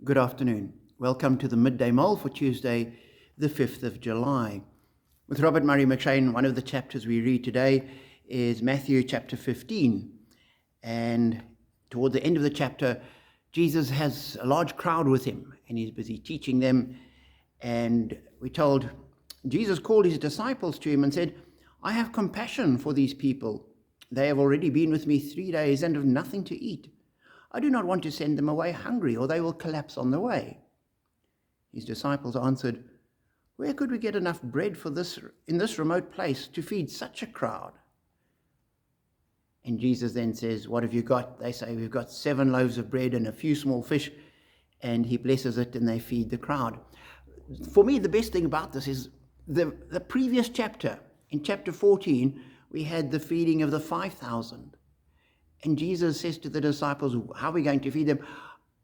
Good afternoon. Welcome to the Midday Mull for Tuesday, the 5th of July. With Robert Murray McShane, one of the chapters we read today is Matthew chapter 15. And toward the end of the chapter, Jesus has a large crowd with him, and he's busy teaching them. And we're told Jesus called his disciples to him and said, "I have compassion for these people. They have already been with me 3 days and have nothing to eat. I do not want to send them away hungry, or they will collapse on the way." His disciples answered, "Where could we get enough bread for this in this remote place to feed such a crowd?" And Jesus then says, "What have you got?" They say, "We've got 7 loaves of bread and a few small fish." And he blesses it and they feed the crowd. For me, the best thing about this is the previous chapter. In chapter 14, we had the feeding of the 5,000. And Jesus says to the disciples, "How are we going to feed them?"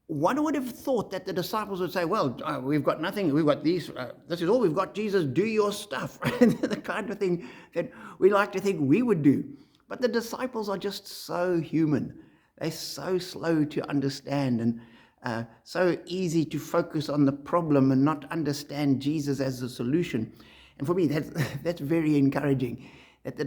One would have thought that the disciples would say, "Well, we've got nothing. We've got these. This is all we've got. Jesus, do your stuff." The kind of thing that we like to think we would do. But the disciples are just so human. They're so slow to understand and so easy to focus on the problem and not understand Jesus as the solution. And for me, that's very encouraging, that the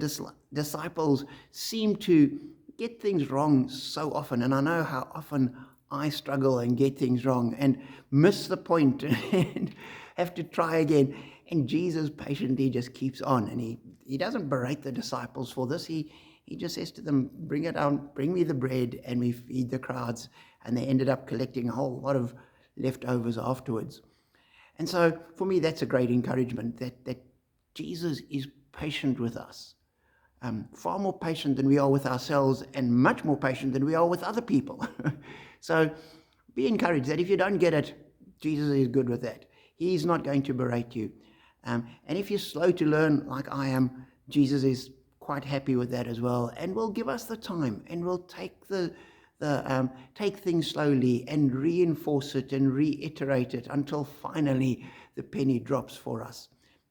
disciples seem to get things wrong so often. And I know how often I struggle and get things wrong and miss the point and have to try again. And Jesus patiently just keeps on. And he doesn't berate the disciples for this. He just says to them, "Bring it on, bring me the bread," and we feed the crowds. And they ended up collecting a whole lot of leftovers afterwards. And so for me, that's a great encouragement, that Jesus is patient with us. Far more patient than we are with ourselves, and much more patient than we are with other people. So be encouraged that if you don't get it, Jesus is good with that. He's not going to berate you. And if you're slow to learn, like I am, Jesus is quite happy with that as well, and will give us the time, and will take take things slowly and reinforce it and reiterate it until finally the penny drops for us,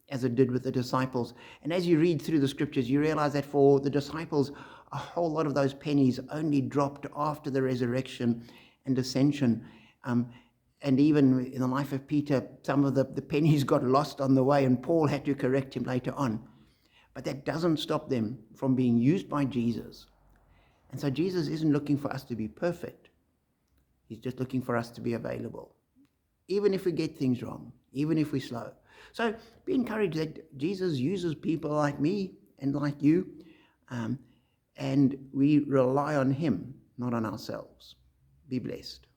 as it did with the disciples. And as you read through the scriptures, you realize that for the disciples, a whole lot of those pennies only dropped after the resurrection and ascension. And even in the life of Peter, some of the pennies got lost on the way, and Paul had to correct him later on. But that doesn't stop them from being used by Jesus. And so Jesus isn't looking for us to be perfect. He's just looking for us to be available, even if we get things wrong, even if we're slow. So be encouraged that Jesus uses people like me and like you, and we rely on him, not on ourselves. Be blessed.